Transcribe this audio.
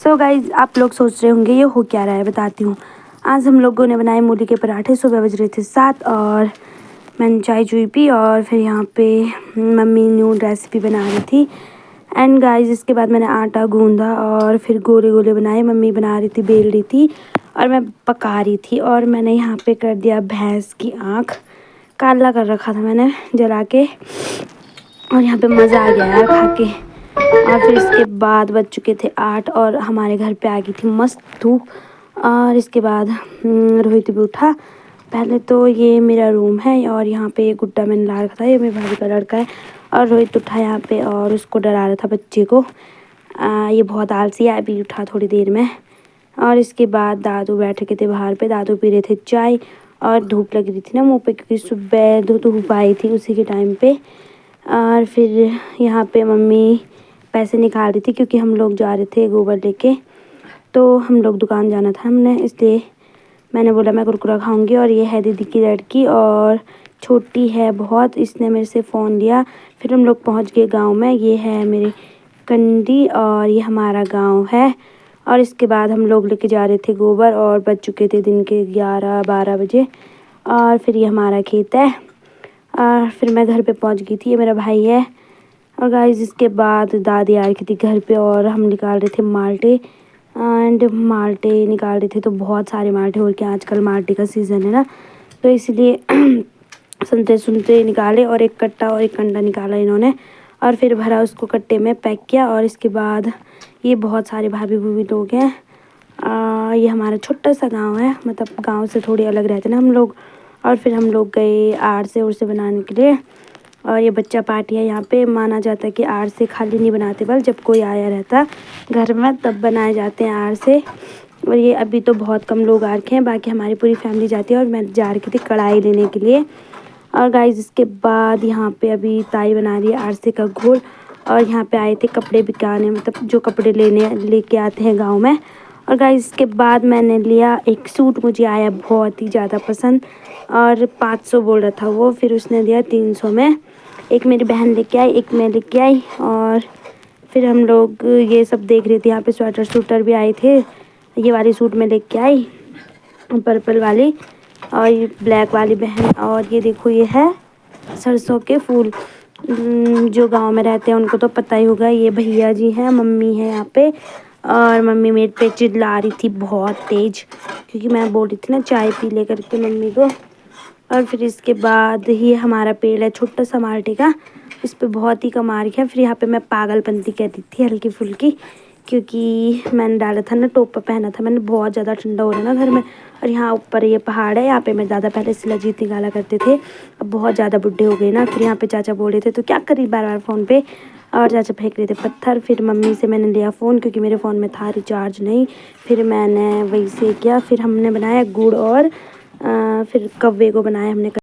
So guys आप लोग सोच रहे होंगे ये हो क्या रहा है, बताती हूँ। आज हम लोगों ने बनाए मूली के पराठे। सुबह बज रहे थे 7 और मैंने चाय चुई पी और फिर यहाँ पे मम्मी न्यू रेसिपी बना रही थी। एंड गाइज इसके बाद मैंने आटा गूंदा और फिर गोले गोले बनाए। मम्मी बना रही थी, बेल रही थी और मैं पका रही थी। और मैंने यहाँ पे कर दिया भैंस की आँख, काला कर रखा था मैंने जला के। और यहाँ पे मज़ा आ गया यार खा के। और फिर इसके बाद बज चुके थे 8 और हमारे घर पे आ गई थी मस्त धूप। और इसके बाद रोहित भी उठा। पहले तो ये मेरा रूम है और यहाँ पे ये गुड्डा मैंने ला रखा था, ये मेरी भाभी का लड़का है। और रोहित उठा यहाँ पे और उसको डरा रहा था बच्चे को। ये बहुत आलसी है, अभी उठा थोड़ी देर में। और इसके बाद दादू बैठे के थे बाहर पे, दादू पी रहे थे चाय। और धूप लग रही थी ना मुँह पे, क्योंकि सुबह धूप आई थी उसी के टाइम पे। और फिर यहाँ पे मम्मी पैसे निकाल रही थी क्योंकि हम लोग जा रहे थे गोबर लेके। तो हम लोग दुकान जाना था हमने, इसलिए मैंने बोला मैं कुरकुरा खाऊंगी। और ये है दीदी की लड़की और छोटी है बहुत, इसने मेरे से फ़ोन लिया। फिर हम लोग पहुंच गए गांव में। ये है मेरी कंडी और ये हमारा गांव है। और इसके बाद हम लोग लेके जा रहे थे गोबर और बज चुके थे दिन के 11-12 बजे। और फिर ये हमारा खेत है। और फिर मैं घर पे पहुंच गई थी, ये मेरा भाई है। और गाइस इसके बाद दादी आ रही थी घर पे और हम निकाल रहे थे माल्टे। एंड माल्टे निकाल रहे थे तो बहुत सारे माल्टे, और क्या आजकल माल्टे का सीज़न है ना, तो इसलिए संतरे सुनते निकाले और एक कट्टा और एक कंडा निकाला इन्होंने। और फिर भरा उसको कट्टे में पैक किया। और इसके बाद ये बहुत सारे भाभी भूभी लोग हैं। ये हमारा छोटा सा गांव है, मतलब गांव से थोड़ी अलग रहते ना हम लोग। और फिर हम लोग गए आर से बनाने के लिए। और ये बच्चा पार्टी है, यहाँ पे माना जाता है कि आर से खाली नहीं बनाते, बल जब कोई आया रहता घर में तब बनाए जाते हैं आर से। और ये अभी तो बहुत कम लोग आ रखे हैं, बाकी हमारी पूरी फैमिली जाती है। और मैं जा रही थी कढ़ाई लेने के लिए। और गाइस इसके बाद यहाँ पे अभी ताई बना रही है आरसे का घोल। और यहाँ पे आए थे कपड़े बिकाने, मतलब जो कपड़े लेके आते हैं गांव में। और गाइस इसके बाद मैंने लिया एक सूट, मुझे आया बहुत ही ज़्यादा पसंद और 500 बोल रहा था वो, फिर उसने दिया 300 में। एक मेरी बहन लेके आई, एक मैं लेके आई। और फिर हम लोग ये सब देख रहे थे, यहाँ पे स्वेटर सूटर भी आए थे। ये वाली सूट में लेके आई, पर्पल वाली, और ये ब्लैक वाली बहन। और ये देखो ये है सरसों के फूल। जो गांव में रहते हैं उनको तो पता ही होगा। ये भैया जी हैं, मम्मी है यहाँ पे। और मम्मी मेरे पे चिल्ला रही थी बहुत तेज, क्योंकि मैं बोल रही थी ना चाय पी ले करके मम्मी को। और फिर इसके बाद ये हमारा पेड़ है छोटा सा माल्टे का, इस पे बहुत ही कम आ रही है। फिर यहाँ पे मैं पागलपंती कर रही थी हल्की फुल्की, क्योंकि मैंने डाला था ना टोपा पहना था मैंने, बहुत ज़्यादा ठंडा हो रहा है ना घर में। और यहाँ ऊपर ये पहाड़ है, यहाँ पे मेरे दादा पहले शिलाजीत निकाला करते थे, अब बहुत ज़्यादा बुढ़े हो गए ना। फिर यहाँ पे चाचा बोल रहे थे तो क्या करी बार बार फ़ोन पे, और चाचा फेंक रहे थे पत्थर। फिर मम्मी से मैंने लिया फ़ोन, क्योंकि मेरे फ़ोन में था रिचार्ज नहीं। फिर मैंने वही से किया। फिर हमने बनाया गुड़ और फिर कव्वे को बनाया हमने।